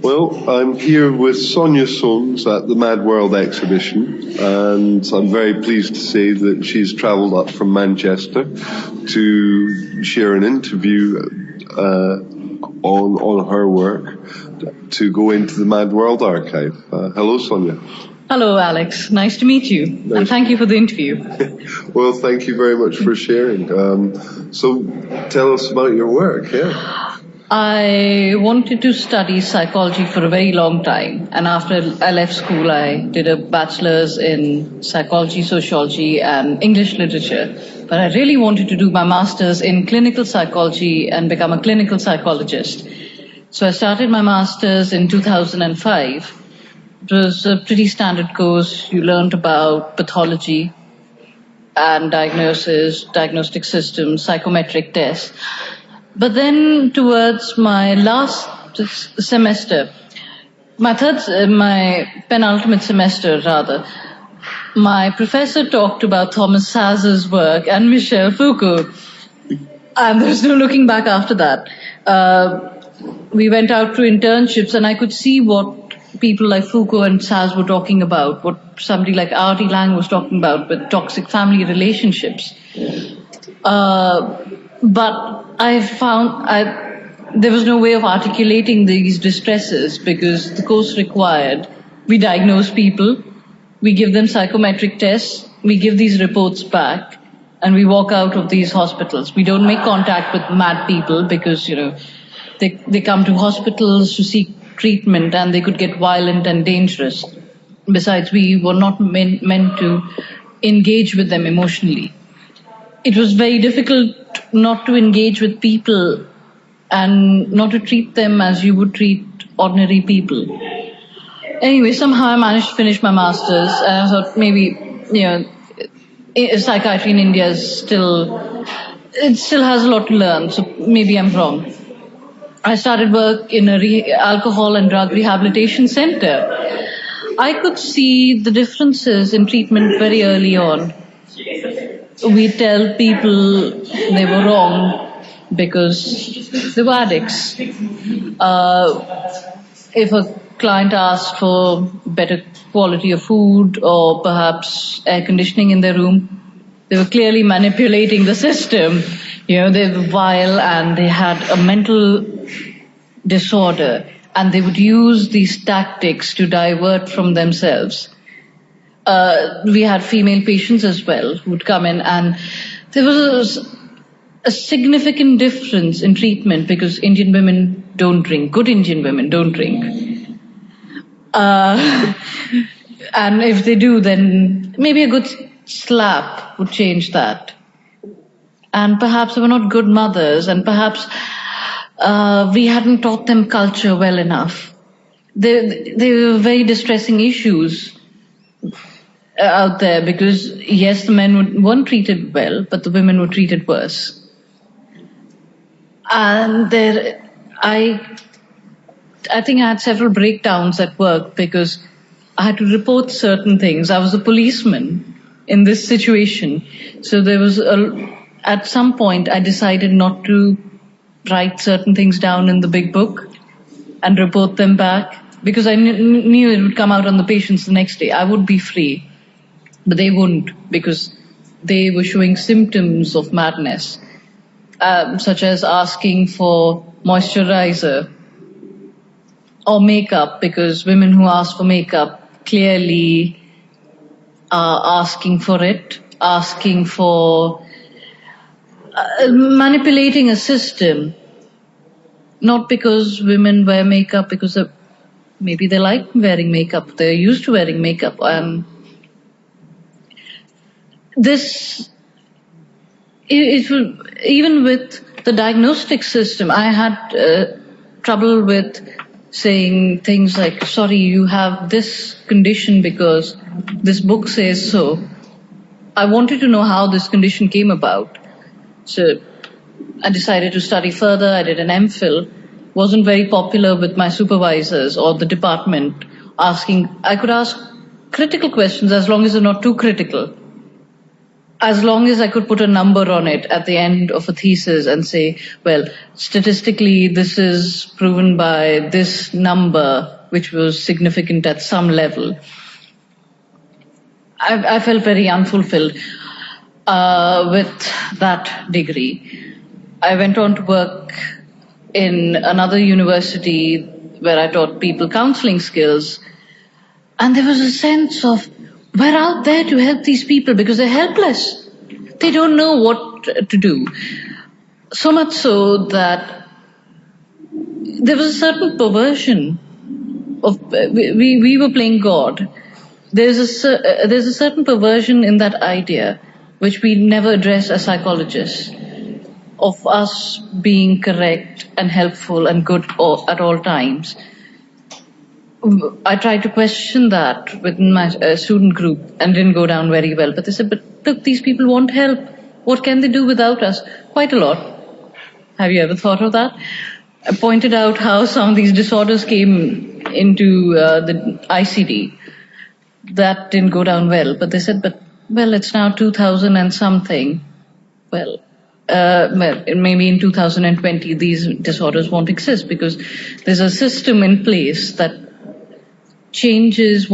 Well, I'm here with Sonia Soans at the Mad World exhibition, and I'm very pleased to say that she's travelled up from Manchester to share an interview on her work to go into the Mad World archive. Hello, Sonia. Hello, Alex. Nice to meet you, and thank you for the interview. Well, thank you very much for sharing. So tell us about your work. I wanted to study psychology for a very long time, and after I left school, I did a bachelor's in psychology, sociology, and English literature. But I really wanted to do my master's in clinical psychology and become a clinical psychologist. So I started my master's in 2005. It was a pretty standard course. You learned about pathology and diagnosis, diagnostic systems, psychometric tests. But then towards my last semester, my penultimate semester rather, my professor talked about Thomas Sazer's work and Michel Foucault. And there was no looking back after that. We went out to internships and I could see what people like Foucault and Saz were talking about, what somebody like R.T. Lang was talking about with toxic family relationships. But I found there was no way of articulating these distresses because the course required we diagnose people, we give them psychometric tests, we give these reports back, and we walk out of these hospitals. We don't make contact with mad people because, they come to hospitals to seek treatment and they could get violent and dangerous. Besides, we were not meant to engage with them emotionally. It was very difficult not to engage with people and not to treat them as you would treat ordinary people. Anyway, somehow I managed to finish my master's, and I thought maybe, psychiatry in India still has a lot to learn, so maybe I'm wrong. I started work in a alcohol and drug rehabilitation center. I could see the differences in treatment very early on. We tell people they were wrong because they were addicts. If a client asked for better quality of food or perhaps air conditioning in their room, they were clearly manipulating the system. They were vile and they had a mental disorder, and they would use these tactics to divert from themselves. We had female patients as well who would come in, and there was a significant difference in treatment because Indian women don't drink. Good Indian women don't drink. And if they do, then maybe a good slap would change that. And perhaps they were not good mothers, and perhaps we hadn't taught them culture well enough. They were very distressing issues out there because, yes, the men weren't treated well, but the women were treated worse. And I think I had several breakdowns at work because I had to report certain things. I was a policeman in this situation. So there was at some point I decided not to write certain things down in the big book and report them back because I knew it would come out on the patients the next day. I would be free, but they wouldn't because they were showing symptoms of madness, such as asking for moisturizer or makeup, because women who ask for makeup clearly are asking for it, asking for manipulating a system, not because women wear makeup, because maybe they like wearing makeup, they're used to wearing makeup. Even with the diagnostic system, I had trouble with saying things like, sorry, you have this condition because this book says so. I wanted to know how this condition came about. So I decided to study further. I did an MPhil. Wasn't very popular with my supervisors or the department. I could ask critical questions as long as they're not too critical. as long as I could put a number on it at the end of a thesis and say, well, statistically, this is proven by this number, which was significant at some level, I felt very unfulfilled with that degree. I went on to work in another university where I taught people counseling skills, and there was a sense of, we're out there to help these people because they're helpless. They don't know what to do. So much so that there was a certain perversion of, we were playing God. There's a certain perversion in that idea, which we never address as psychologists, of us being correct and helpful and good at all times. I tried to question that within my student group and didn't go down very well. But they said, but look, these people want help. What can they do without us? Quite a lot. Have you ever thought of that? I pointed out how some of these disorders came into the ICD. That didn't go down well. But they said, well, it's now 2000 and something. Well, maybe in 2020 these disorders won't exist because there's a system in place that changes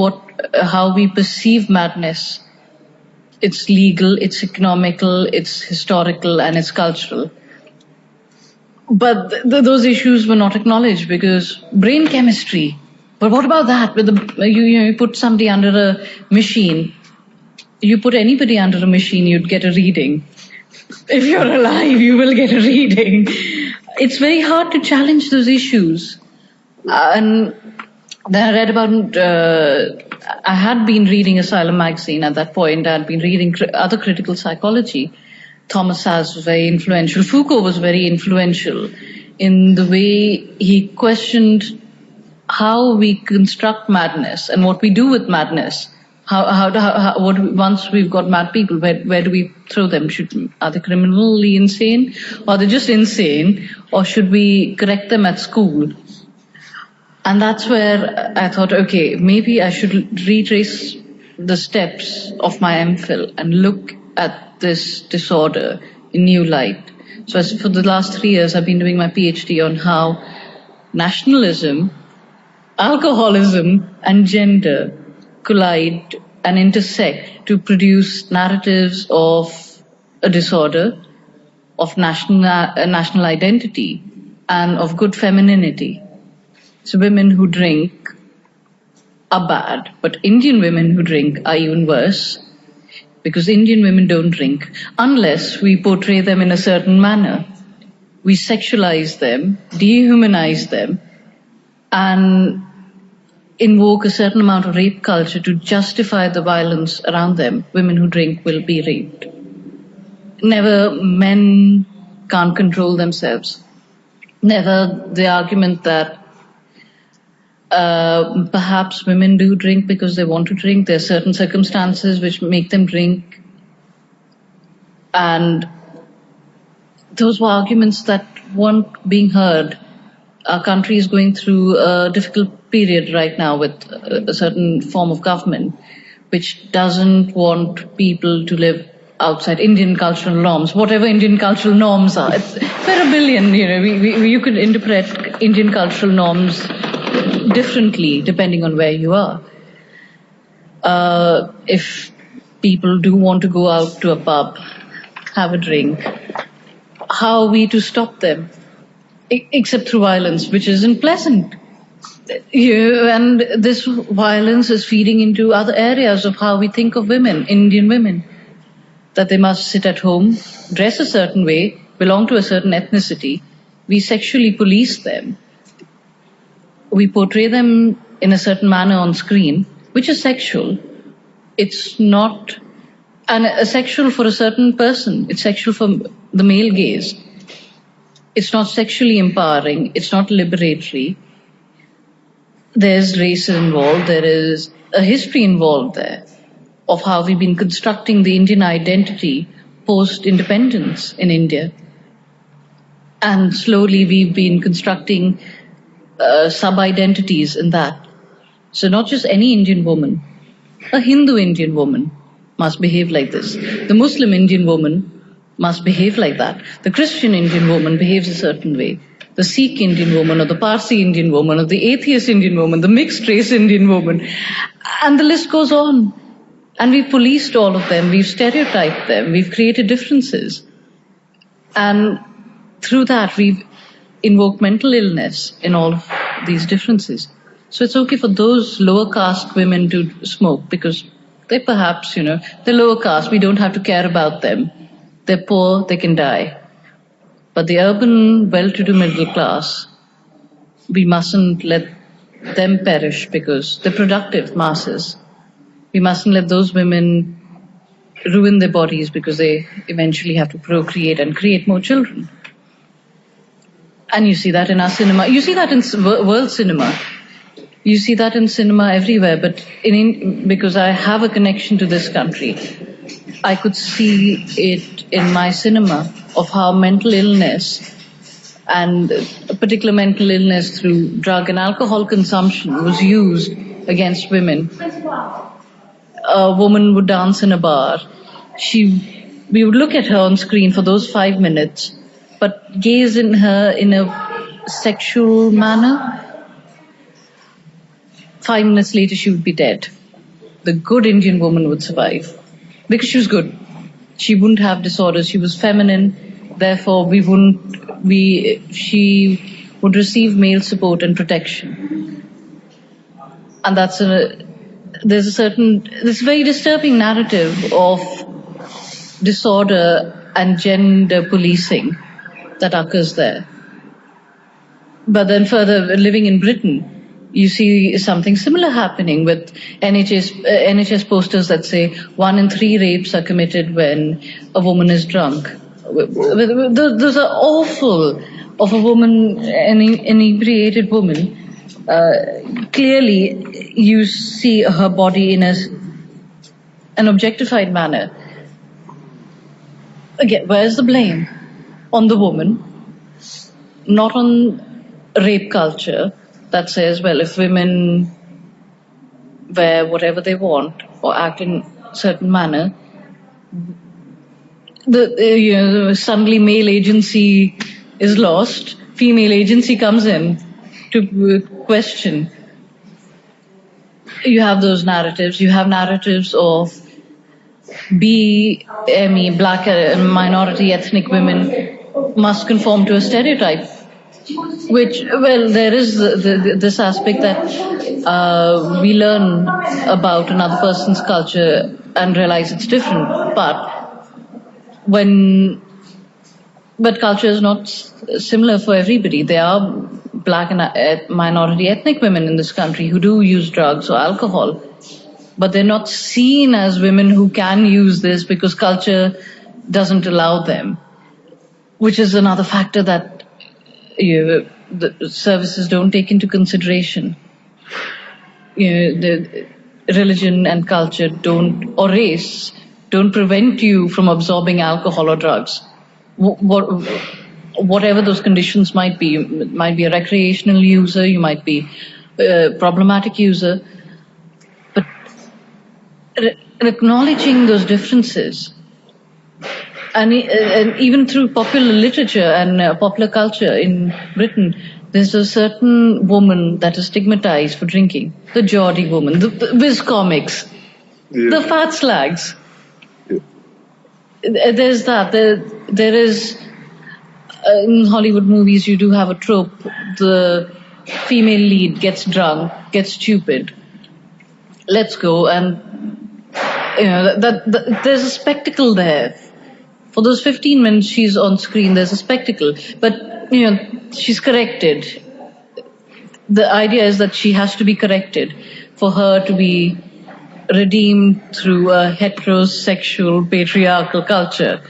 how we perceive madness. It's legal, it's economical, it's historical, and it's cultural. But those issues were not acknowledged because brain chemistry. But what about that? You put somebody under a machine. You put anybody under a machine, you'd get a reading. If you're alive, you will get a reading. It's very hard to challenge those issues. And then I read about, I had been reading Asylum magazine at that point. I had been reading other critical psychology. Thomas Saz was very influential. Foucault was very influential in the way he questioned how we construct madness and what we do with madness. Once we've got mad people, where do we throw them? Are they criminally insane? Or are they just insane? Or should we correct them at school? And that's where I thought, okay, maybe I should retrace the steps of my MPhil and look at this disorder in new light. So for the last 3 years, I've been doing my PhD on how nationalism, alcoholism, and gender collide and intersect to produce narratives of a disorder, of national identity, and of good femininity. So women who drink are bad, but Indian women who drink are even worse, because Indian women don't drink unless we portray them in a certain manner. We sexualize them, dehumanize them, and invoke a certain amount of rape culture to justify the violence around them. Women who drink will be raped. Never men can't control themselves. Never the argument that perhaps women do drink because they want to drink. There are certain circumstances which make them drink. And those were arguments that weren't being heard. Our country is going through a difficult period right now with a certain form of government which doesn't want people to live outside Indian cultural norms, whatever Indian cultural norms are. We're a billion, you could interpret Indian cultural norms differently depending on where you are. If people do want to go out to a pub, have a drink, how are we to stop them? Except through violence, which isn't pleasant. And this violence is feeding into other areas of how we think of women, Indian women, that they must sit at home, dress a certain way, belong to a certain ethnicity. We sexually police them. We portray them in a certain manner on screen, which is sexual. It's not sexual for a certain person. It's sexual for the male gaze. It's not sexually empowering. It's not liberatory. There's race involved. There is a history involved there of how we've been constructing the Indian identity post-independence in India. And slowly we've been constructing sub-identities in that. So not just any Indian woman, a Hindu Indian woman must behave like this. The Muslim Indian woman must behave like that. The Christian Indian woman behaves a certain way. The Sikh Indian woman, or the Parsi Indian woman, or the atheist Indian woman, the mixed race Indian woman. And the list goes on. And we've policed all of them, we've stereotyped them, we've created differences. And through that, we've invoked mental illness in all of these differences. So it's okay for those lower caste women to smoke because they perhaps, they're lower caste, we don't have to care about them. They're poor, they can die. But the urban, well-to-do middle class, we mustn't let them perish because they're productive masses. We mustn't let those women ruin their bodies because they eventually have to procreate and create more children. And you see that in our cinema. You see that in world cinema. You see that in cinema everywhere. But because I have a connection to this country, I could see it in my cinema of how mental illness and a particular mental illness through drug and alcohol consumption was used against women. A woman would dance in a bar. We would look at her on screen for those 5 minutes, but gaze in her in a sexual manner. 5 minutes later, she would be dead. The good Indian woman would survive because she was good. She wouldn't have disorders. She was feminine. Therefore, she would receive male support and protection. And there's this very disturbing narrative of disorder and gender policing that occurs there. But then further, living in Britain, you see something similar happening with NHS posters that say 1 in 3 rapes are committed when a woman is drunk. Those are awful. Of a woman, an inebriated woman, clearly you see her body in an objectified manner. Again, where's the blame? On the woman, not on rape culture that says, well, if women wear whatever they want or act in a certain manner, suddenly male agency is lost, female agency comes in to question. You have those narratives. You have narratives of BME, black minority ethnic women, must conform to a stereotype. Which, well, there is this aspect that we learn about another person's culture and realize it's different. But culture is not similar for everybody. There are black and minority ethnic women in this country who do use drugs or alcohol, but they're not seen as women who can use this because culture doesn't allow them, which is another factor that the services don't take into consideration. The religion and culture or race don't prevent you from absorbing alcohol or drugs. Whatever those conditions might be. You might be a recreational user, you might be a problematic user, but acknowledging those differences, and even through popular literature and popular culture in Britain, there's a certain woman that is stigmatized for drinking. The Geordie woman, the whiz comics, the fat slags. There's that. There is, in Hollywood movies, you do have a trope. The female lead gets drunk, gets stupid. Let's go. And, there's a spectacle there. For those 15 minutes she's on screen, there's a spectacle. But, she's corrected. The idea is that she has to be corrected for her to be redeemed through a heterosexual patriarchal culture.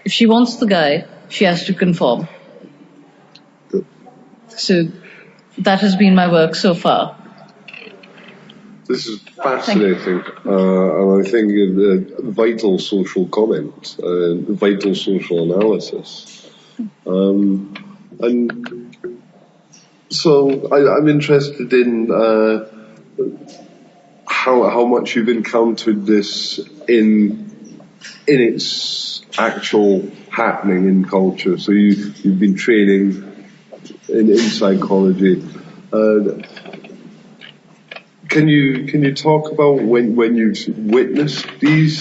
If she wants the guy, she has to conform. So that has been my work so far. This is fascinating, and I think a vital social comment, vital social analysis. And so I'm interested in how much you've encountered this in its actual happening in culture. So you've been training in psychology. Can you talk about when you've witnessed these?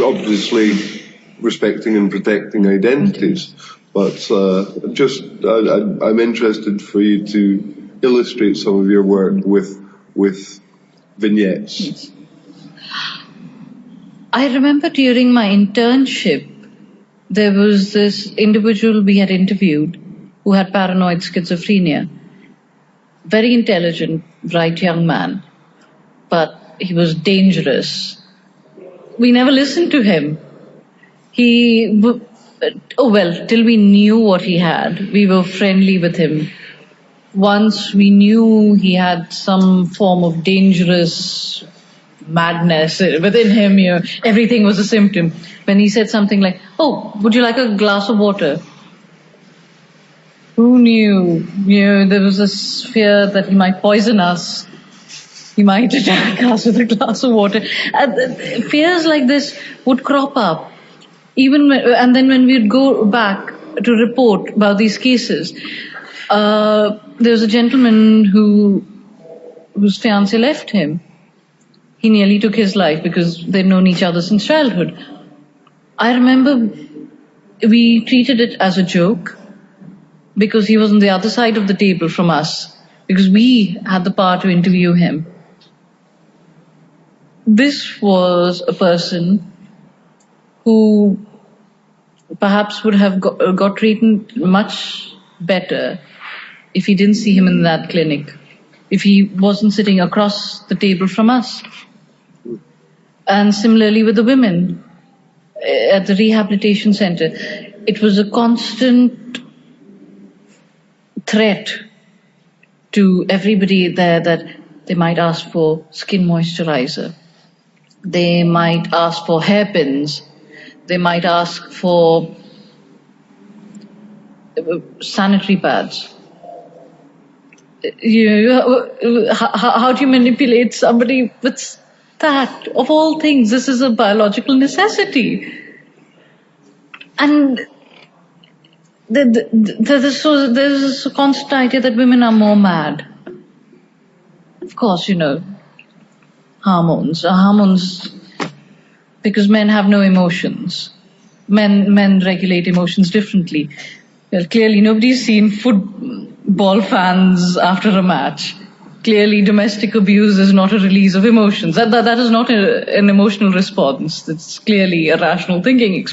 Obviously respecting and protecting identities, but I'm interested for you to illustrate some of your work with vignettes. Yes. I remember during my internship, there was this individual we had interviewed who had paranoid schizophrenia. Very intelligent, bright young man, but he was dangerous. We never listened to him. Till we knew what he had, we were friendly with him. Once we knew he had some form of dangerous madness within him, everything was a symptom. When he said something like, "Oh, would you like a glass of water?" Who knew? There was this fear that he might poison us. He might attack us with a glass of water. Fears like this would crop up. And then when we'd go back to report about these cases, there was a gentleman whose fiancée left him. He nearly took his life because they'd known each other since childhood. I remember we treated it as a joke because he was on the other side of the table from us, because we had the power to interview him. This was a person who perhaps would have got treated much better if he didn't see him in that clinic, if he wasn't sitting across the table from us. And similarly with the women at the rehabilitation center, it was a constant threat to everybody there that they might ask for skin moisturizer, they might ask for hairpins, they might ask for sanitary pads. How do you manipulate somebody with that? Of all things, this is a biological necessity. And there's a constant idea that women are more mad. Of course, hormones, because men have no emotions. Men regulate emotions differently. Well, clearly nobody's seen football fans after a match. Clearly domestic abuse is not a release of emotions. That is not an emotional response. It's clearly a rational thinking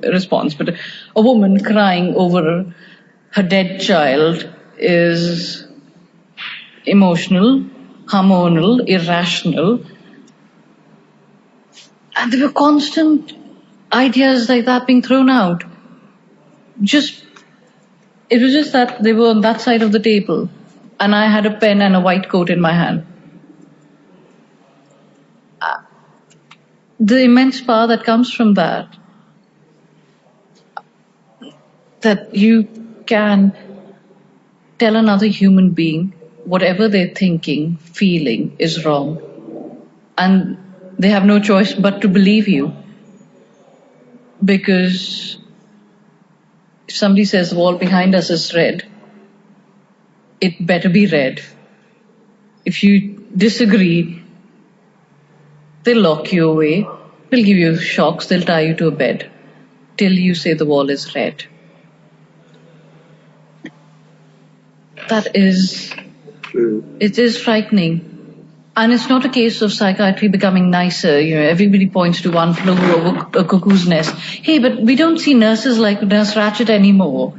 response. But a woman crying over her dead child is emotional, hormonal, irrational. And there were constant ideas like that being thrown out. It was just that they were on that side of the table, and I had a pen and a white coat in my hand. The immense power that comes from that you can tell another human being whatever they're thinking, feeling is wrong, and they have no choice but to believe you. Because if somebody says the wall behind us is red, it better be red. If you disagree, they'll lock you away, they'll give you shocks, they'll tie you to a bed till you say the wall is red. It is frightening. And it's not a case of psychiatry becoming nicer. Everybody points to one flew over a cuckoo's nest. Hey, but we don't see nurses like Nurse Ratched anymore.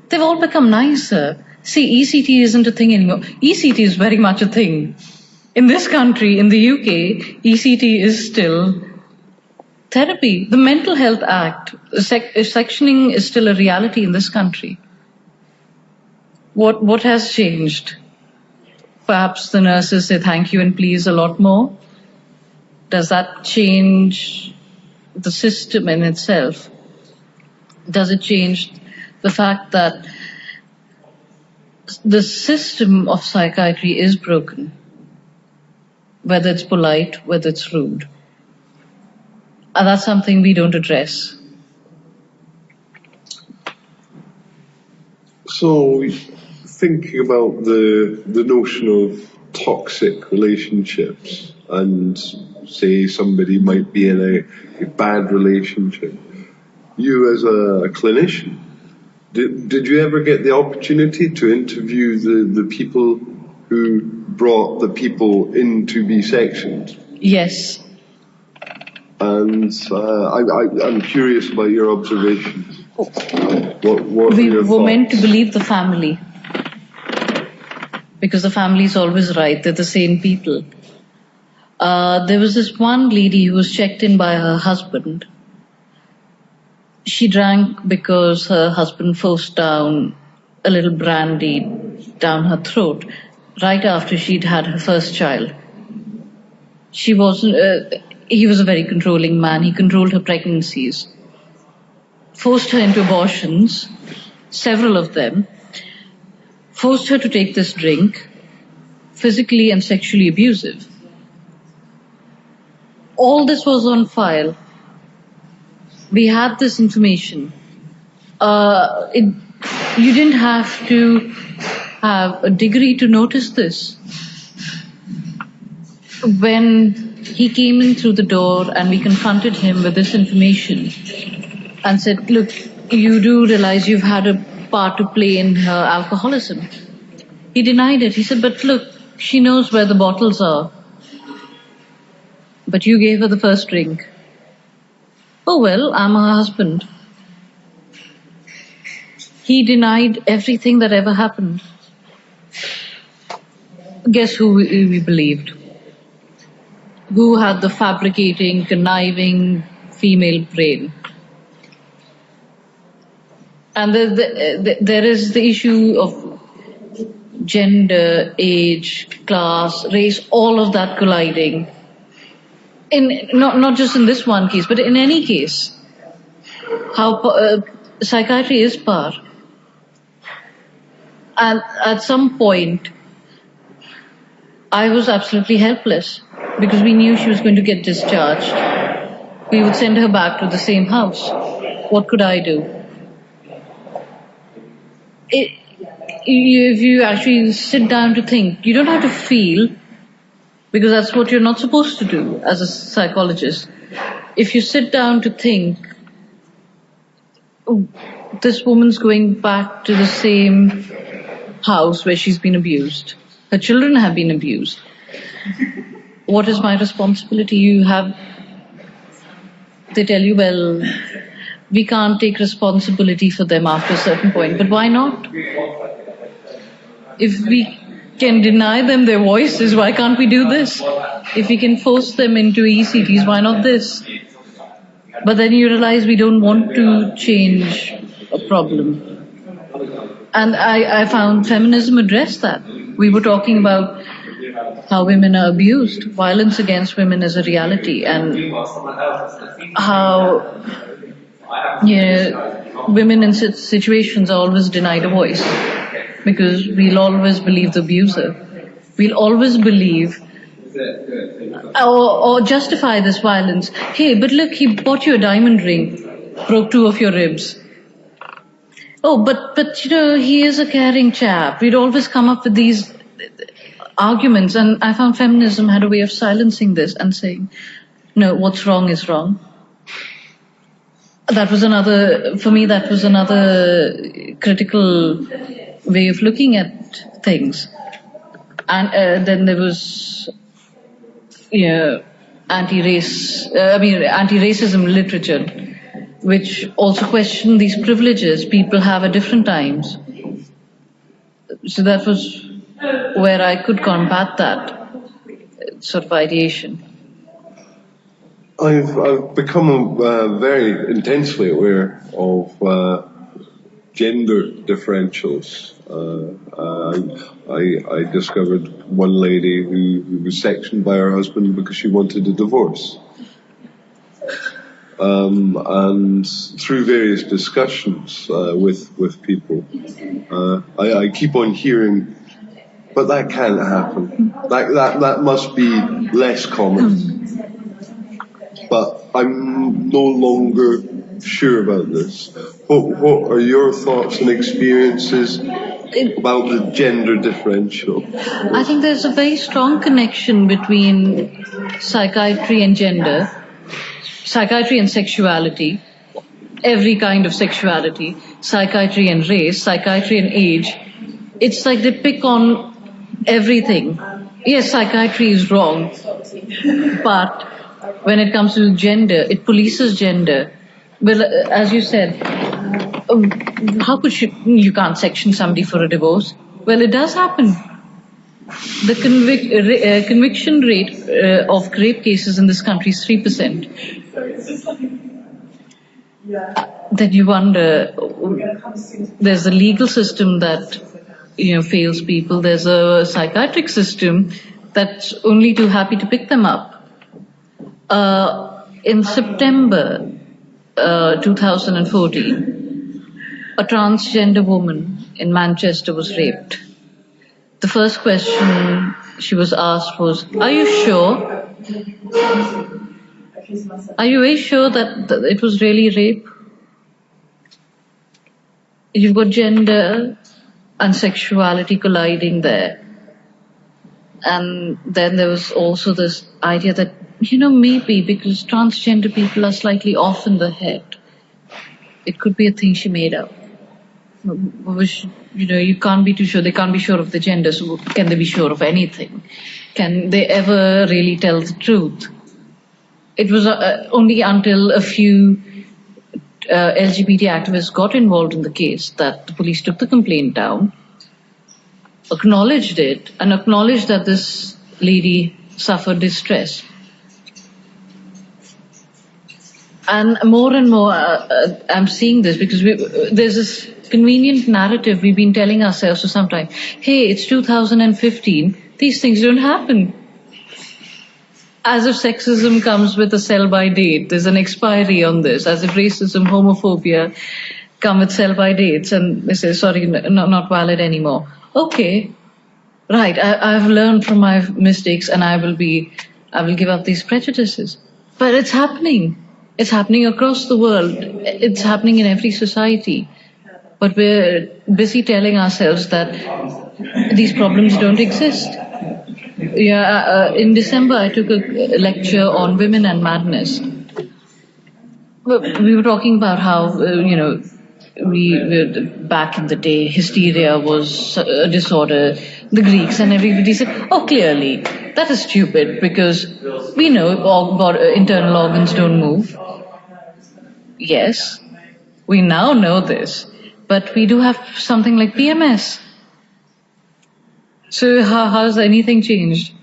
They've all become nicer. See, ECT isn't a thing anymore. ECT is very much a thing. In this country, in the UK, ECT is still therapy. The Mental Health Act, sectioning is still a reality in this country. What has changed? Perhaps the nurses say thank you and please a lot more. Does that change the system in itself? Does it change the fact that the system of psychiatry is broken? whether it's polite, whether it's rude. And that's something we don't address. So, thinking about the notion of toxic relationships, and say somebody might be in a bad relationship, you as a clinician, did you ever get the opportunity to interview the people who brought the people in to be sectioned? Yes. And I'm curious about your observations. What We your were thoughts? meant to believe the family, because the family is always right. They're the same people. There was this one lady who was checked in by her husband. She drank because her husband forced down a little brandy down her throat right after she'd had her first child. She wasn't. He was a very controlling man. He controlled her pregnancies, forced her into abortions, several of them, forced her to take this drink, physically and sexually abusive. All this was on file. We had this information. You didn't have to have a degree to notice this. When he came in through the door and we confronted him with this information and said, look, you do realize you've had a part to play in her alcoholism. He denied it. He said, but look, she knows where the bottles are. But you gave her the first drink. Oh well, I'm her husband. He denied everything that ever happened. Guess who we believed? Who had the fabricating, conniving female brain? And there is the issue of gender, age, class, race, all of that colliding. Not just in this one case, but in any case, how psychiatry is power. And at some point, I was absolutely helpless because we knew she was going to get discharged. We would send her back to the same house. What could I do? If you actually sit down to think, you don't have to feel, because that's what you're not supposed to do as a psychologist. If you sit down to think, oh, this woman's going back to the same house where she's been abused. Her children have been abused. What is my responsibility? They tell you, well, we can't take responsibility for them after a certain point, but why not? If we can deny them their voices, why can't we do this? If we can force them into ECTs, why not this? But then you realize we don't want to change a problem. And I found feminism addressed that. We were talking about how women are abused. Violence against women is a reality, and how women in situations are always denied a voice, because we'll always believe the abuser. We'll always believe or justify this violence. Hey, but look, he bought you a diamond ring, broke 2 of your ribs. Oh, but he is a caring chap. We'd always come up with these arguments, and I found feminism had a way of silencing this and saying, no, what's wrong is wrong. For me, that was another critical way of looking at things. And then there was, anti-racism literature, which also questioned these privileges people have at different times. So that was where I could combat that sort of ideation. I've become very intensely aware of gender differentials. I discovered one lady who was sectioned by her husband because she wanted a divorce. And through various discussions with people, I keep on hearing But that can't happen. That must be less common. But I'm no longer sure about this. What are your thoughts and experiences about the gender differential? I think there's a very strong connection between psychiatry and gender, psychiatry and sexuality, every kind of sexuality, psychiatry and race, psychiatry and age. It's like they pick on everything. Yes, psychiatry is wrong, but when it comes to gender, it polices gender. Well, as you said, how could you can't section somebody for a divorce? Well, it does happen. The conviction rate of rape cases in this country is 3%. Then you wonder, there's a legal system that fails people. There's a psychiatric system that's only too happy to pick them up. In September 2014, a transgender woman in Manchester was raped. The first question she was asked was, "Are you sure? Are you very sure that it was really rape? You've got gender and sexuality colliding there." And then there was also this idea that, maybe because transgender people are slightly off in the head, it could be a thing she made up. You can't be too sure. They can't be sure of the gender, so can they be sure of anything? Can they ever really tell the truth? It was only until a few LGBT activists got involved in the case that the police took the complaint down, acknowledged it, and acknowledged that this lady suffered distress. And more, I'm seeing this because there's this convenient narrative we've been telling ourselves for some time. Hey, it's 2015. These things don't happen. As if sexism comes with a sell-by date. There's an expiry on this. As if racism, homophobia come with sell-by dates. And they say, sorry, not valid anymore. Okay, right. I've learned from my mistakes, and I will give up these prejudices. But it's happening. It's happening across the world. It's happening in every society. But we're busy telling ourselves that these problems don't exist. In December, I took a lecture on women and madness. We were talking about how, back in the day, hysteria was a disorder. The Greeks and everybody said, oh, clearly, that is stupid because we know internal organs don't move. Yes, we now know this, but we do have something like PMS. So how has anything changed?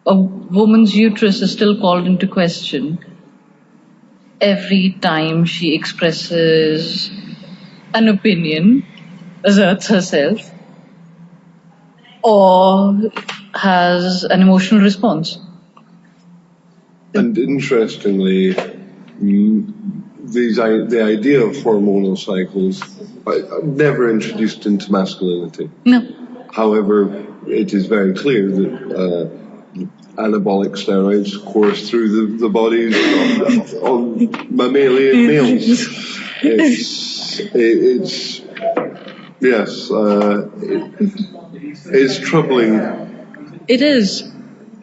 A woman's uterus is still called into question every time she expresses an opinion, asserts herself, or has an emotional response. And interestingly, the idea of hormonal cycles are never introduced into masculinity. No. However, it is very clear that anabolic steroids course through the bodies of mammalian males. It's troubling. It is.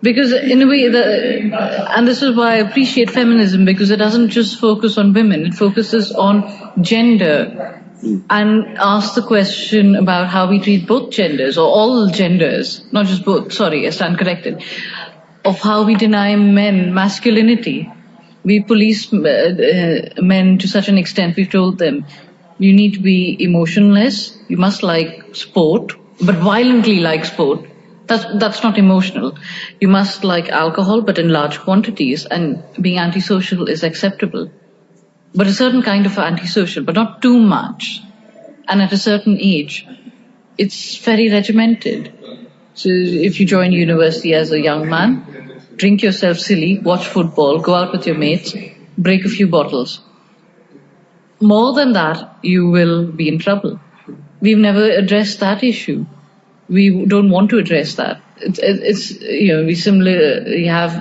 Because in a way, and this is why I appreciate feminism, because it doesn't just focus on women, it focuses on gender and asks the question about how we treat both genders, or all genders, not just both, sorry, I stand corrected, of how we deny men masculinity. We police men to such an extent, we've told them, you need to be emotionless, you must like sport, but violently like sport. That's not emotional. You must like alcohol, but in large quantities, and being antisocial is acceptable. But a certain kind of antisocial, but not too much. And at a certain age, it's very regimented. So if you join university as a young man, drink yourself silly, watch football, go out with your mates, break a few bottles. More than that, you will be in trouble. We've never addressed that issue. we don't want to address that. We have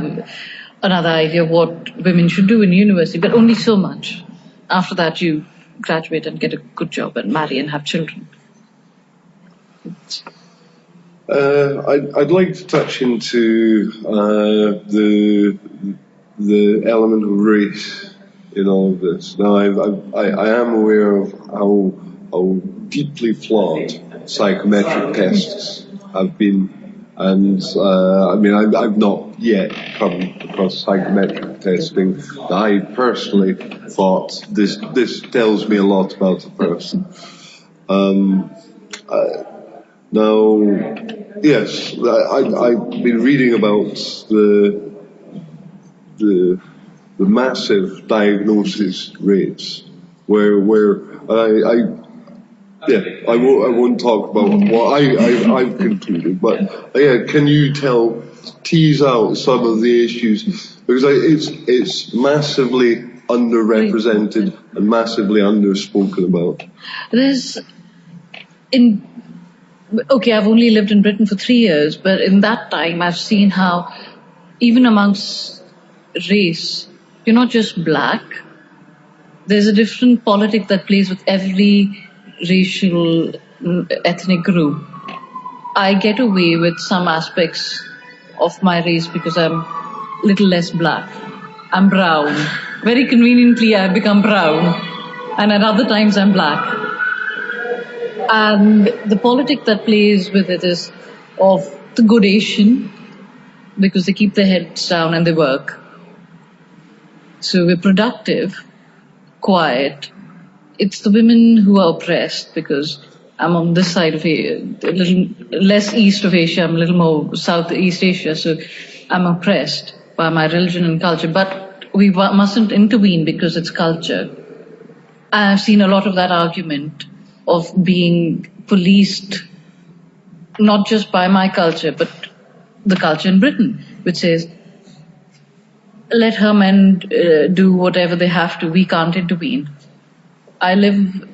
another idea of what women should do in university, but only so much. After that, you graduate and get a good job and marry and have children. I'd like to touch into the element of race in all of this. Now, I am aware of how deeply flawed psychometric tests have been, and I've not yet come across psychometric testing. I personally thought this tells me a lot about a person. Now, yes, I've been reading about the massive diagnosis rates where I won't talk about what I've concluded, but can you tease out some of the issues, because it's massively underrepresented and massively underspoken about. I've only lived in Britain for 3 years, but in that time I've seen how even amongst race, you're not just black. There's a different politic that plays with every racial ethnic group. I get away with some aspects of my race because I'm a little less black. I'm brown. Very conveniently I've become brown, and at other times I'm black. And the politic that plays with it is of the good Asian, because they keep their heads down and they work. So we're productive, quiet. It's the women who are oppressed, because I'm on this side of a little less east of Asia, I'm a little more Southeast Asia, so I'm oppressed by my religion and culture. But we mustn't intervene because it's culture. I've seen a lot of that argument of being policed, not just by my culture, but the culture in Britain, which says, let her men do whatever they have to, we can't intervene. I live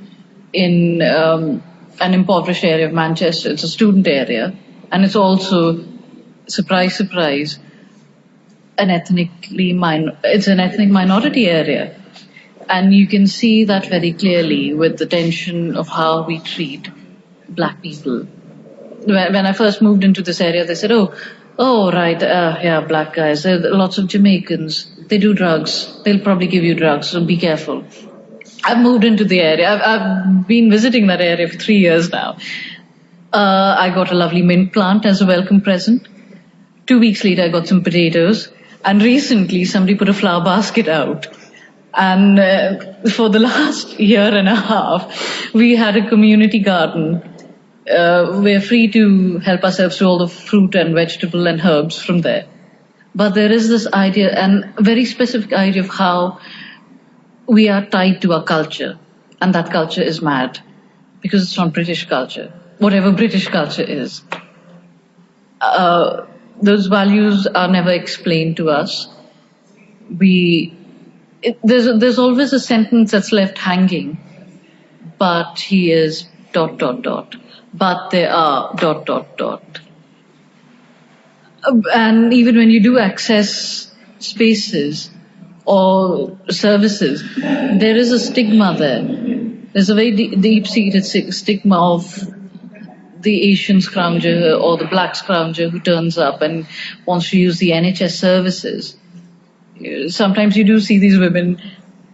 in an impoverished area of Manchester. It's a student area, and it's also, surprise, surprise, it's an ethnic minority area. And you can see that very clearly with the tension of how we treat black people. When I first moved into this area, they said, black guys. There are lots of Jamaicans. They do drugs. They'll probably give you drugs, so be careful. I've moved into the area. I've been visiting that area for 3 years now. I got a lovely mint plant as a welcome present. 2 weeks later, I got some potatoes. And recently, somebody put a flower basket out. And for the last year and a half, we had a community garden. We're free to help ourselves to all the fruit and vegetable and herbs from there. But there is this idea, and a very specific idea, of how we are tied to our culture. And that culture is mad, because it's not British culture, whatever British culture is. Those values are never explained to us. There's always a sentence that's left hanging, but he is ... but there are ... And even when you do access spaces or services, there is a stigma there. There's a very deep-seated stigma of the Asian scrounger or the black scrounger who turns up and wants to use the NHS services. Sometimes you do see these women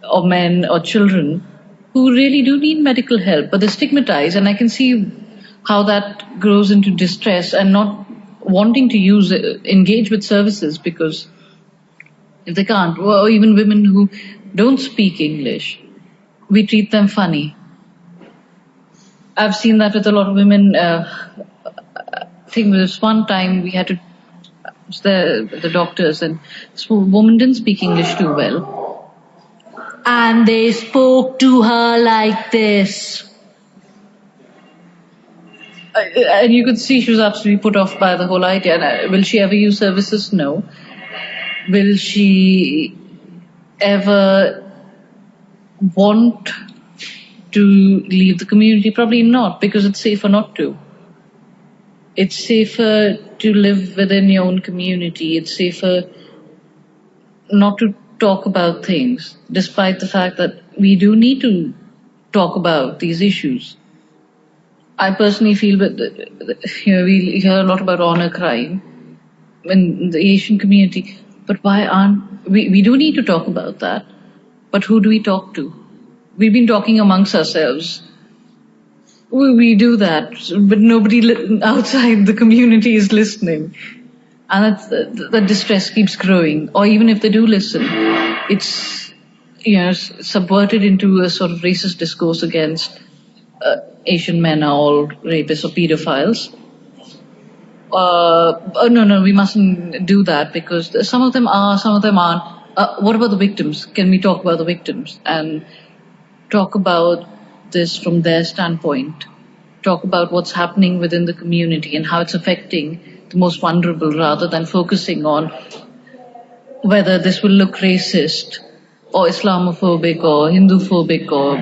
or men or children who really do need medical help, but they're stigmatized, and I can see how that grows into distress and not wanting to engage with services, because if they can't, or even women who don't speak English, we treat them funny. I've seen that with a lot of women. I think there was one time we had to the doctors, and this woman didn't speak English too well, and they spoke to her like this, and you could see she was absolutely put off by the whole idea. And will she ever use services? No. Will she ever want to leave the community? Probably not, because it's safer not to. It's safer to live within your own community. It's safer not to talk about things, despite the fact that we do need to talk about these issues. I personally feel that we hear a lot about honor crime in the Asian community, but why aren't we do need to talk about that, but who do we talk to? We've been talking amongst ourselves. We do that, but nobody outside the community is listening. And the distress keeps growing. Or even if they do listen, it's subverted into a sort of racist discourse against Asian men are all rapists or pedophiles. No, we mustn't do that because some of them are, some of them aren't. What about the victims? Can we talk about the victims and talk about this from their standpoint? Talk about what's happening within the community and how it's affecting the most vulnerable rather than focusing on whether this will look racist or Islamophobic or Hindu-phobic or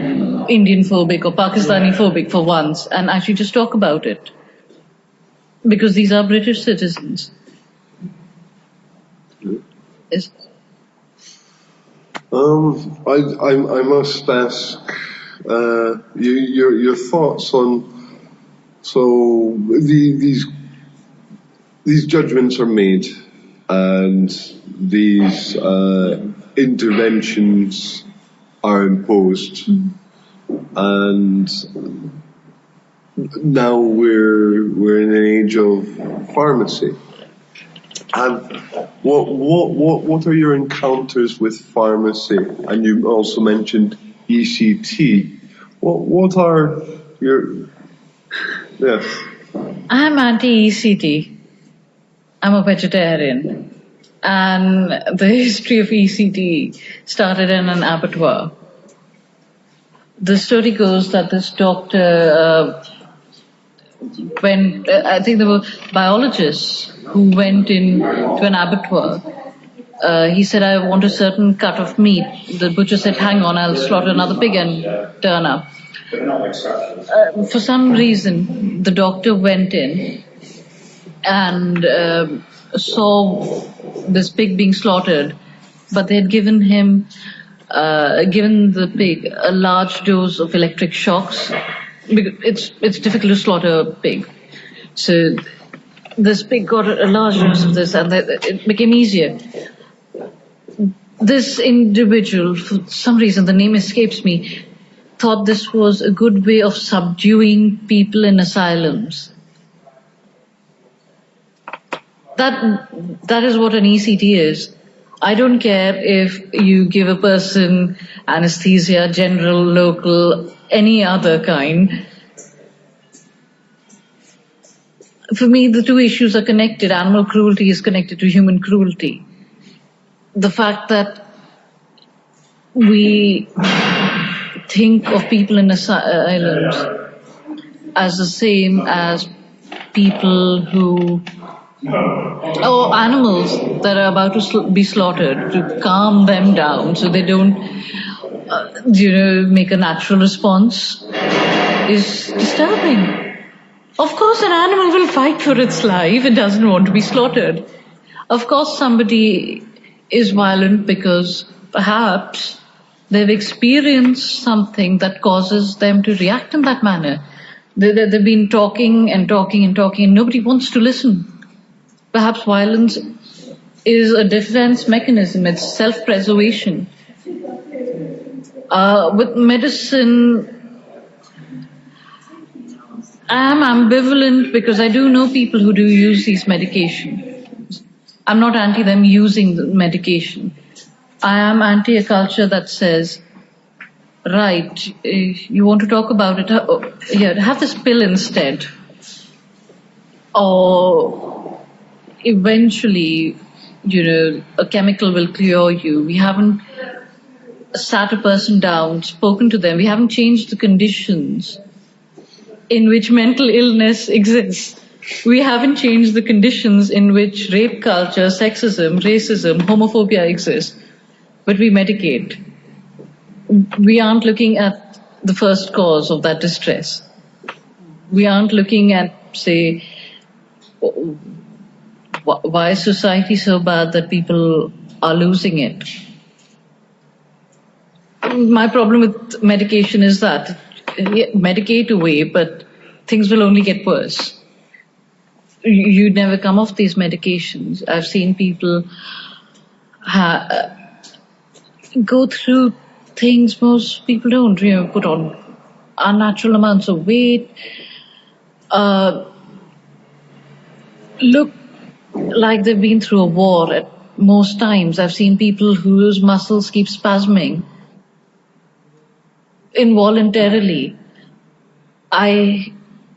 Indian-phobic or Pakistani-phobic for once, and actually just talk about it. Because these are British citizens. I must ask your thoughts on, so these judgments are made and these interventions are imposed, and now we're in an age of pharmacy. And what are your encounters with pharmacy? And you also mentioned ECT. What are your... Yes. I'm anti-ECT. I'm a vegetarian. And the history of ECT started in an abattoir. The story goes that this doctor I think there were biologists who went in to an abattoir. He said, I want a certain cut of meat. The butcher said, hang on, I'll slaughter another pig and turn up. For some reason, the doctor went in and saw this pig being slaughtered, but they had given the pig a large dose of electric shocks. It's difficult to slaughter a pig. So this pig got a large dose of this and it became easier. This individual, for some reason, the name escapes me, thought this was a good way of subduing people in asylums. That is what an ECT is. I don't care if you give a person anesthesia, general, local, any other kind. For me, the two issues are connected. Animal cruelty is connected to human cruelty. The fact that we think of people in asylums as the same as people who, or animals that are about to be slaughtered, to calm them down so they don't, make a natural response, is disturbing. Of course, an animal will fight for its life. It doesn't want to be slaughtered. Of course, somebody is violent because perhaps they've experienced something that causes them to react in that manner. They've been talking and talking and talking, and nobody wants to listen. Perhaps violence is a defense mechanism. It's self-preservation. With medicine, I'm ambivalent because I do know people who do use these medications. I'm not anti them using the medication. I am anti a culture that says, right, you want to talk about it, here, have this pill instead. Or eventually, a chemical will cure you. We haven't sat a person down, spoken to them. We haven't changed the conditions in which mental illness exists. We haven't changed the conditions in which rape culture, sexism, racism, homophobia exists. But we medicate. We aren't looking at the first cause of that distress. We aren't looking at, say, Why is society so bad that people are losing it? My problem with medication is that medicate away, but things will only get worse. You never come off these medications. I've seen people go through things most people don't. Put on unnatural amounts of weight, look like they've been through a war at most times. I've seen people whose muscles keep spasming involuntarily. I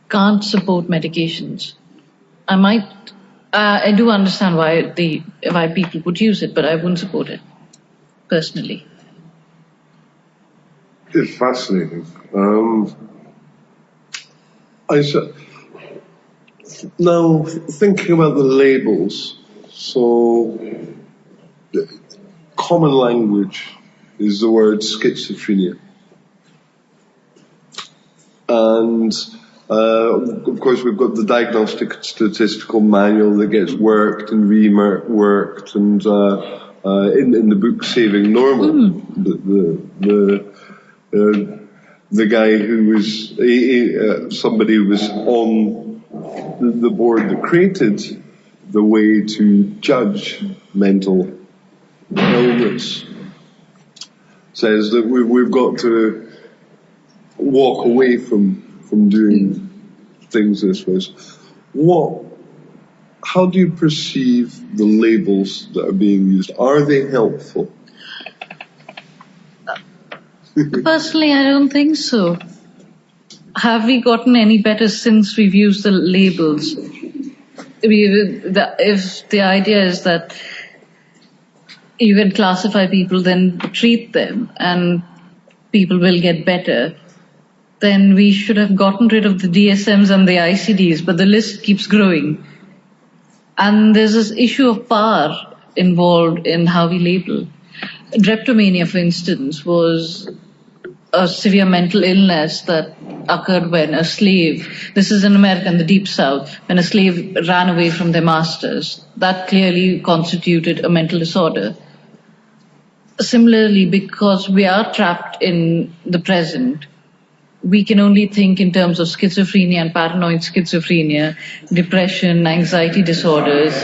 can't support medications. I do understand why people would use it, but I wouldn't support it personally. It's fascinating. Now, thinking about the labels, so common language is the word schizophrenia. And of course, we've got the diagnostic statistical manual that gets worked and reworked, and in the book Saving Normal, the guy who was somebody who was on the board that created the way to judge mental illness says that we've got to walk away from doing things this way. How do you perceive the labels that are being used? Are they helpful? Personally, I don't think so. Have we gotten any better since we've used the labels? If the idea is that you can classify people, then treat them, and people will get better, then we should have gotten rid of the DSMs and the ICDs, but the list keeps growing. And there's this issue of power involved in how we label. Drapetomania, for instance, was a severe mental illness that occurred when a slave, this is in America in the Deep South, when a slave ran away from their masters. That clearly constituted a mental disorder. Similarly, because we are trapped in the present, we can only think in terms of schizophrenia and paranoid schizophrenia, depression, anxiety disorders.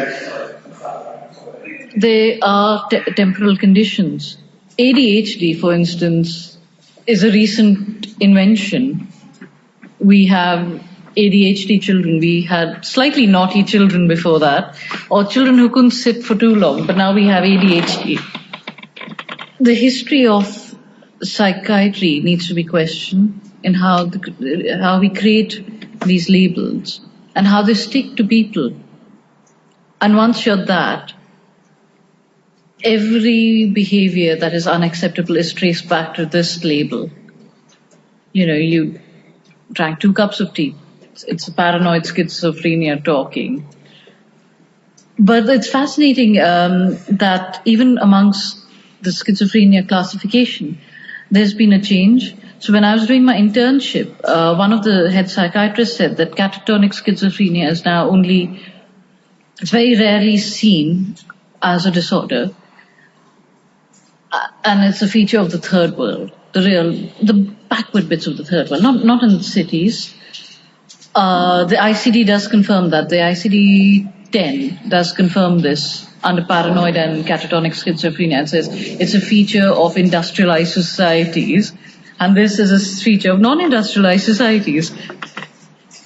They are temporal conditions. ADHD, for instance, is a recent invention. We have ADHD children. We had slightly naughty children before that, or children who couldn't sit for too long, but now we have ADHD. The history of psychiatry needs to be questioned in how we create these labels and how they stick to people. And once you're that, every behavior that is unacceptable is traced back to this label. You drank 2 cups of tea. It's a paranoid schizophrenia talking. But it's fascinating that even amongst the schizophrenia classification, there's been a change. So when I was doing my internship, one of the head psychiatrists said that catatonic schizophrenia is now it's very rarely seen as a disorder. And it's a feature of the third world, the backward bits of the third world, not in the cities. The ICD does confirm that. The ICD-10 does confirm this under paranoid and catatonic schizophrenia. It says it's a feature of industrialized societies, and this is a feature of non-industrialized societies.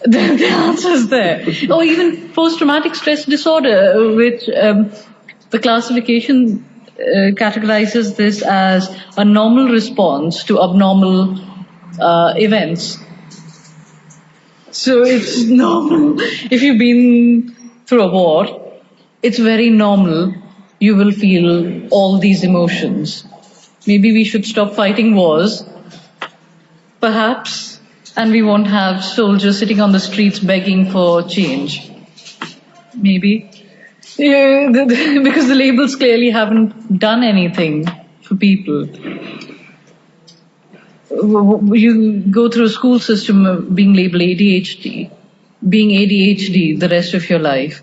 The answer is there. Or even post-traumatic stress disorder, which the classification categorizes this as a normal response to abnormal events. So it's normal. If you've been through a war, it's very normal. You will feel all these emotions. Maybe we should stop fighting wars, perhaps, and we won't have soldiers sitting on the streets begging for change. Maybe. Yeah, because the labels clearly haven't done anything for people. You go through a school system of being labeled ADHD, being ADHD the rest of your life,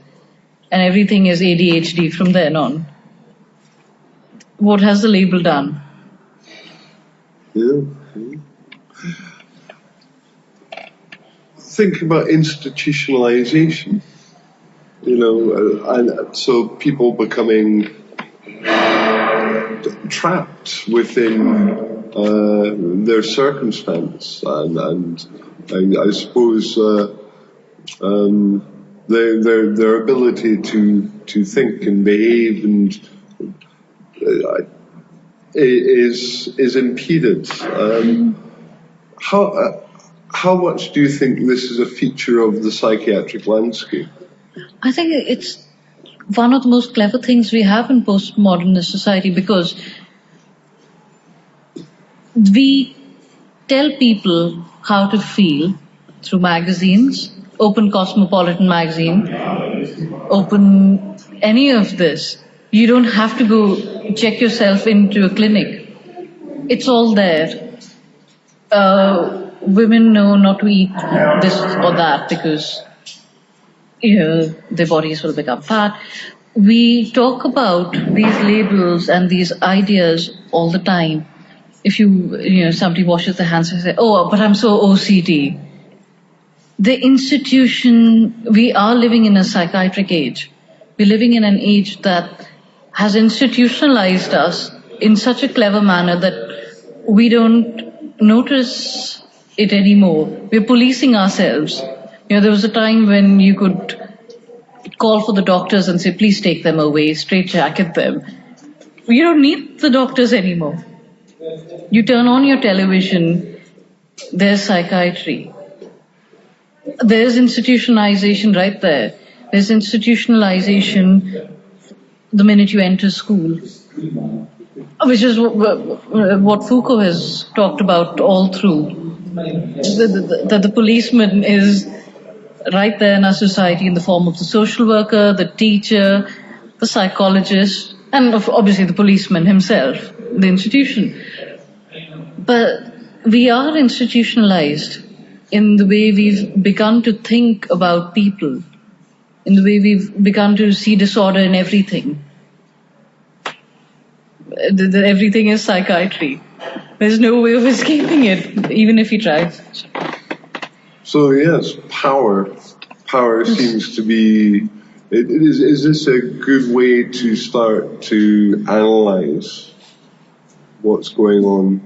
and everything is ADHD from then on. What has the label done? Yeah. Think about institutionalization. And so people becoming trapped within their circumstance, and I suppose their ability to think and behave and is impeded. How much do you think this is a feature of the psychiatric landscape? I think it's one of the most clever things we have in postmodernist society, because we tell people how to feel through magazines, open Cosmopolitan magazine, open any of this. You don't have to go check yourself into a clinic. It's all there. Women know not to eat this or that because their bodies will become fat. We talk about these labels and these ideas all the time. If somebody washes their hands and say, "Oh, but I'm so OCD." The institution, we are living in a psychiatric age. We're living in an age that has institutionalized us in such a clever manner that we don't notice it anymore. We're policing ourselves. There was a time when you could call for the doctors and say, "Please take them away, straitjacket them." You don't need the doctors anymore. You turn on your television, there's psychiatry. There's institutionalization right there. There's institutionalization the minute you enter school, which is what Foucault has talked about all through. That the policeman is right there in our society in the form of the social worker, the teacher, the psychologist, and obviously the policeman himself, the institution. But we are institutionalized in the way we've begun to think about people, in the way we've begun to see disorder in everything. Everything is psychiatry. There's no way of escaping it, even if you try. So yes, power seems to be. Is this a good way to start to analyze what's going on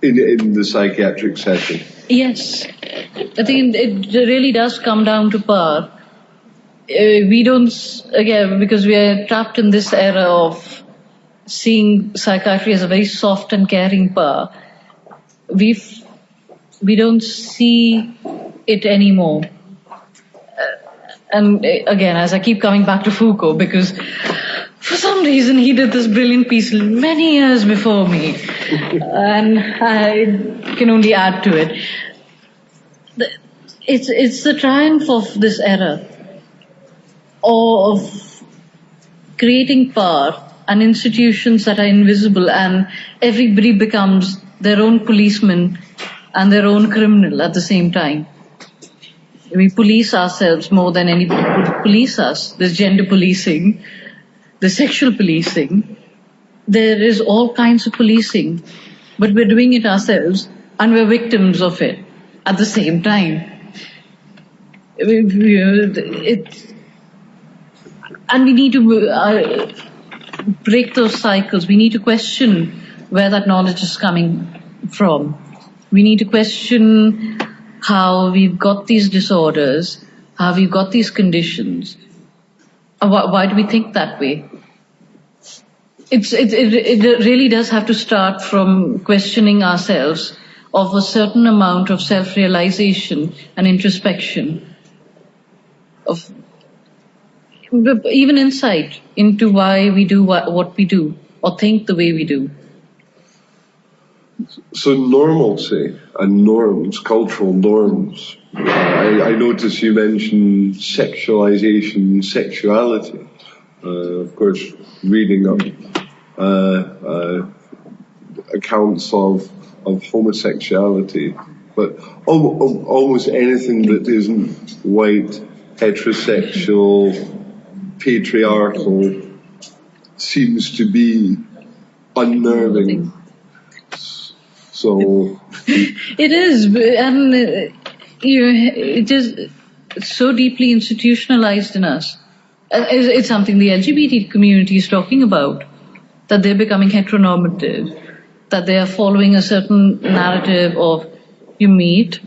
in the psychiatric setting? Yes, I think it really does come down to power. We don't, again, because we are trapped in this era of seeing psychiatry as a very soft and caring power. We don't see it anymore. And again, as I keep coming back to Foucault, because for some reason he did this brilliant piece many years before me, and I can only add to it. It's the triumph of this era, of creating power and institutions that are invisible, and everybody becomes their own policeman and their own criminal at the same time. We police ourselves more than anybody would police us. There's gender policing, there's sexual policing, there is all kinds of policing, but we're doing it ourselves and we're victims of it at the same time. And we need to break those cycles. We need to question where that knowledge is coming from. We need to question how we've got these disorders, how we've got these conditions. Why do we think that way? It really does have to start from questioning ourselves of a certain amount of self-realization and introspection, of even insight into why we do what we do or think the way we do. So normalcy and norms, cultural norms. I notice you mentioned sexualization, sexuality. Of course, reading up accounts of homosexuality But almost anything that isn't white, heterosexual, patriarchal seems to be unnerving. So it is, and it is so deeply institutionalized in us. It's something the LGBT community is talking about, that they're becoming heteronormative, that they are following a certain narrative of you meet,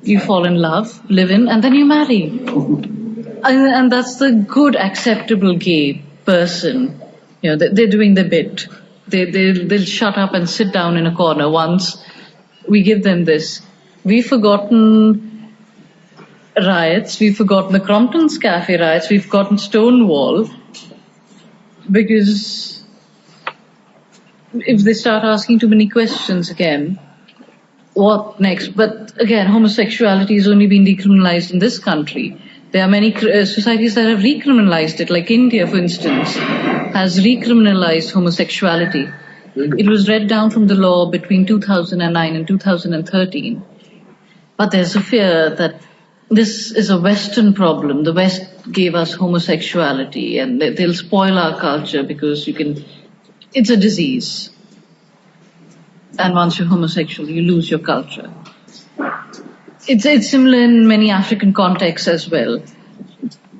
you fall in love, live in, and then you marry. And that's the good, acceptable gay person. They're doing their bit. They'll shut up and sit down in a corner once we give them this. We've forgotten riots. We've forgotten the Crompton's Cafe riots. We've forgotten Stonewall. Because if they start asking too many questions again, what next? But again, homosexuality has only been decriminalized in this country. There are many societies that have recriminalized it, like India, for instance, has recriminalized homosexuality. It was read down from the law between 2009 and 2013. But there's a fear that this is a Western problem. The West gave us homosexuality, and they'll spoil our culture because it's a disease. And once you're homosexual, you lose your culture. It's similar in many African contexts as well.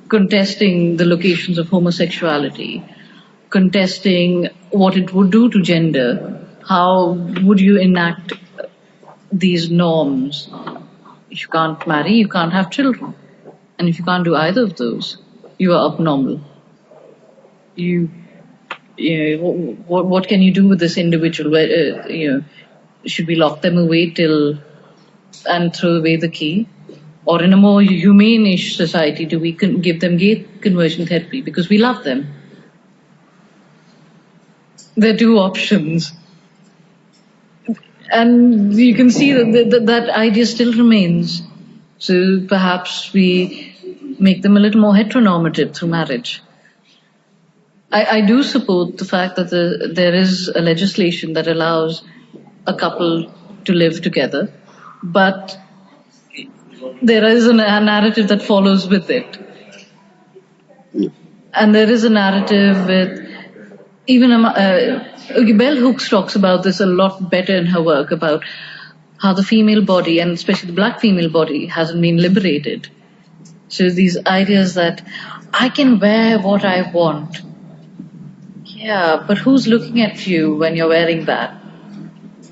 Contesting the locations of homosexuality, contesting what it would do to gender. How would you enact these norms? If you can't marry, you can't have children. And if you can't do either of those, you are abnormal. What can you do with this individual? Should we lock them away and throw away the key? Or in a more humane-ish society, do we give them gay conversion therapy because we love them? There are two options. And you can see that idea still remains. So perhaps we make them a little more heteronormative through marriage. I do support the fact that there is a legislation that allows a couple to live together, but there is a narrative that follows with it. And there is a narrative with, even Bell Hooks talks about this a lot better in her work, about how the female body, and especially the black female body, hasn't been liberated. So these ideas that I can wear what I want. Yeah, but who's looking at you when you're wearing that?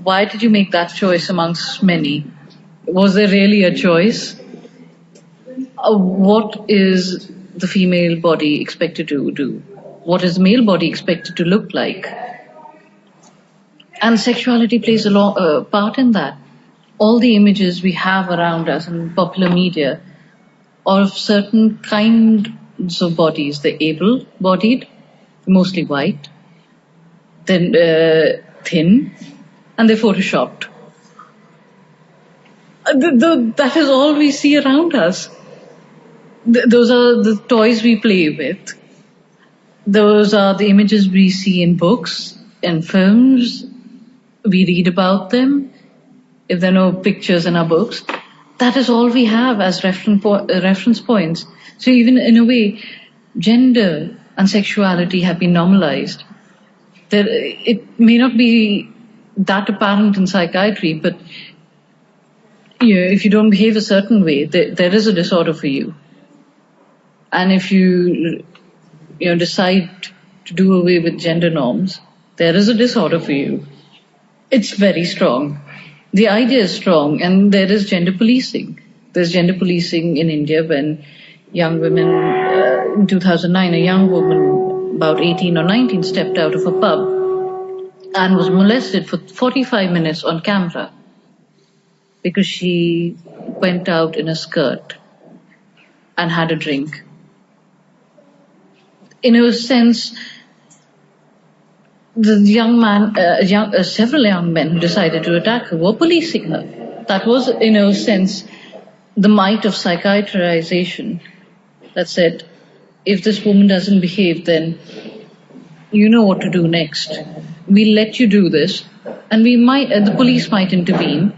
Why did you make that choice amongst many? Was there really a choice? What is the female body expected to do? What is the male body expected to look like? And sexuality plays a part in that. All the images we have around us in popular media are of certain kinds of bodies. They're able-bodied, mostly white, then thin, and they're photoshopped. That is all we see around us. Those are the toys we play with. Those are the images we see in books and films. We read about them. If there are no pictures in our books, that is all we have as reference points. So even in a way, gender and sexuality have been normalized. It may not be that apparent in psychiatry, but if you don't behave a certain way, there is a disorder for you. And if you decide to do away with gender norms, there is a disorder for you. It's very strong. The idea is strong, and there is gender policing. There's gender policing in India when young women, in 2009, a young woman about 18 or 19 stepped out of a pub and was molested for 45 minutes on camera because she went out in a skirt and had a drink. In a sense, the young man, several young men who decided to attack her were policing her. That was, in a sense, the might of psychiatrization that said, if this woman doesn't behave, then you know what to do next. We'll let you do this, and the police might intervene,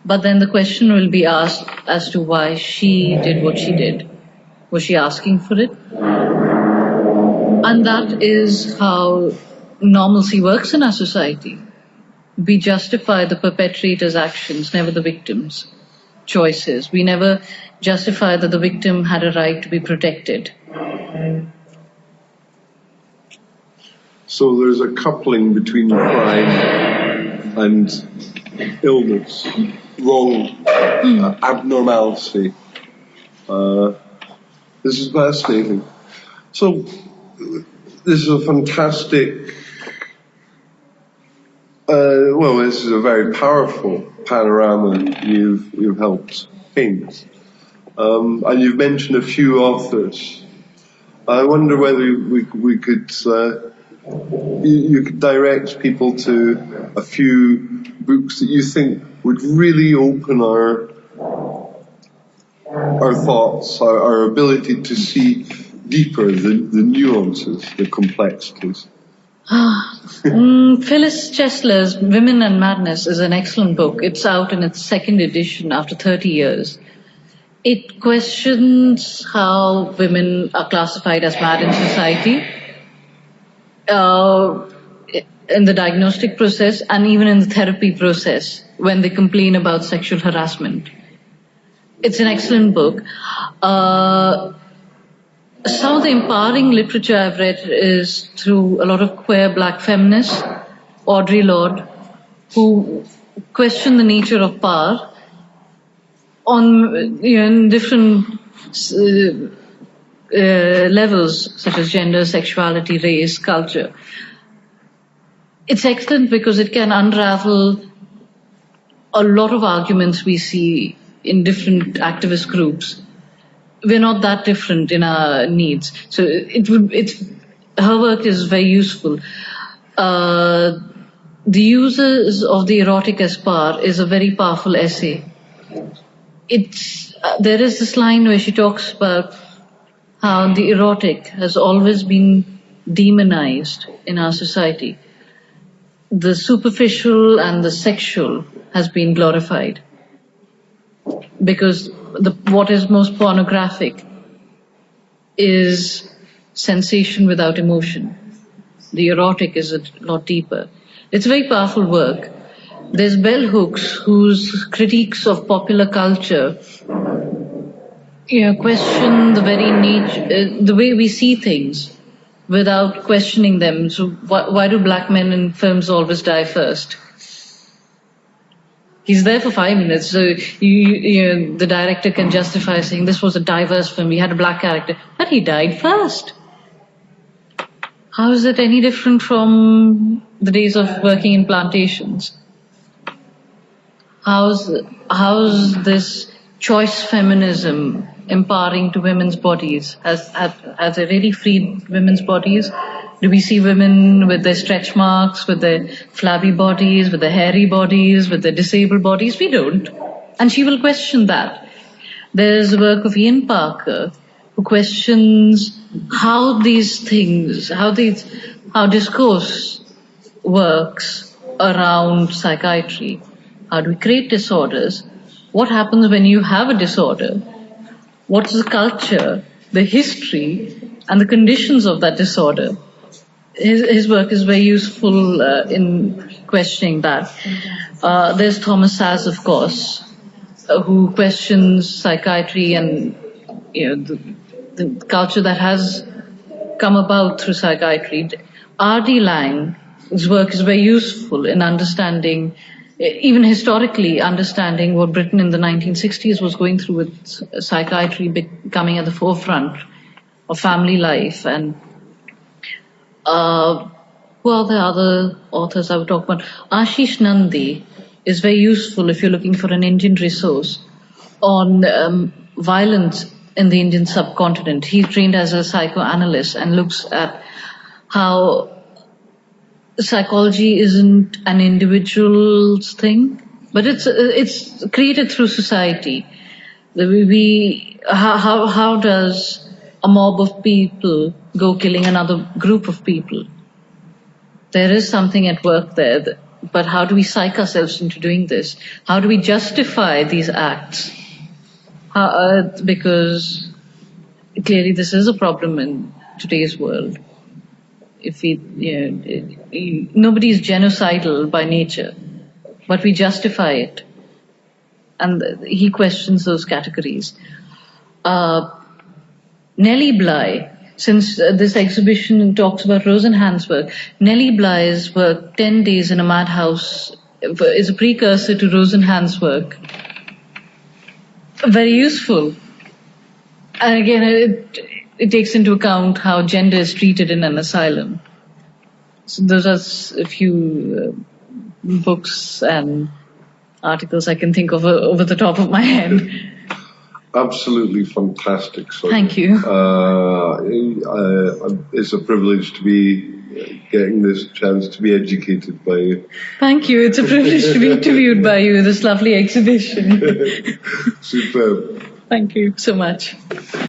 But then the question will be asked as to why she did what she did. Was she asking for it? And that is how normalcy works in our society. We justify the perpetrator's actions, never the victim's choices. We never justify that the victim had a right to be protected. So there's a coupling between crime and illness, wrong, abnormality. This is fascinating. So this is a fantastic, this is a very powerful panorama you've helped paint. And you've mentioned a few authors. I wonder whether we could, you could direct people to a few books that you think would really open our thoughts, our ability to see deeper the nuances, the complexities. Phyllis Chesler's Women and Madness is an excellent book. It's out in its second edition after 30 years. It questions how women are classified as mad in society, in the diagnostic process and even in the therapy process when they complain about sexual harassment. It's an excellent book. Some of the empowering literature I've read is through a lot of queer black feminists, Audre Lorde, who question the nature of power on in different levels, such as gender, sexuality, race, culture. It's excellent because it can unravel a lot of arguments we see in different activist groups. We're not that different in our needs. So her work is very useful. The Users of the Erotic as Power is a very powerful essay. There is this line where she talks about how the erotic has always been demonized in our society. The superficial and the sexual has been glorified. Because what is most pornographic is sensation without emotion. The erotic is a lot deeper. It's very powerful work. There's bell hooks whose critiques of popular culture question the very nature, the way we see things without questioning them. So why do black men in films always die first? He's there for 5 minutes, so the director can justify saying this was a diverse film, we had a black character, but he died first. How is it any different from the days of working in plantations? How's this choice feminism empowering to women's bodies? Has it really freed women's bodies? Do we see women with their stretch marks, with their flabby bodies, with their hairy bodies, with their disabled bodies? We don't. And she will question that. There's the work of Ian Parker, who questions how these things, how discourse works around psychiatry. How do we create disorders? What happens when you have a disorder? What's the culture, the history, and the conditions of that disorder? His work is very useful in questioning that. There's Thomas Saz, of course, who questions psychiatry and the culture that has come about through psychiatry. R.D. Laing's work is very useful in understanding, even historically, understanding what Britain in the 1960s was going through with psychiatry becoming at the forefront of family life. And who are the other authors I would talk about? Ashish Nandi is very useful if you're looking for an Indian resource on violence in the Indian subcontinent. He's trained as a psychoanalyst and looks at how psychology isn't an individual's thing, but it's created through society. How does a mob of people go killing another group of people? There is something at work there But how do we psych ourselves into doing this? How do we justify these acts? Because clearly this is a problem in today's world. If nobody is genocidal by nature, but we justify it. And he questions those categories. Nellie Bly, since this exhibition talks about Rosenhan's work, Nellie Bly's work, 10 Days in a Madhouse, is a precursor to Rosenhan's work. Very useful. And again, it takes into account how gender is treated in an asylum. So those are a few books and articles I can think of over the top of my head. Absolutely fantastic, Sonia. Thank you. It's a privilege to be getting this chance to be educated by you. Thank you. It's a privilege to be interviewed by you in this lovely exhibition. Superb. Thank you so much.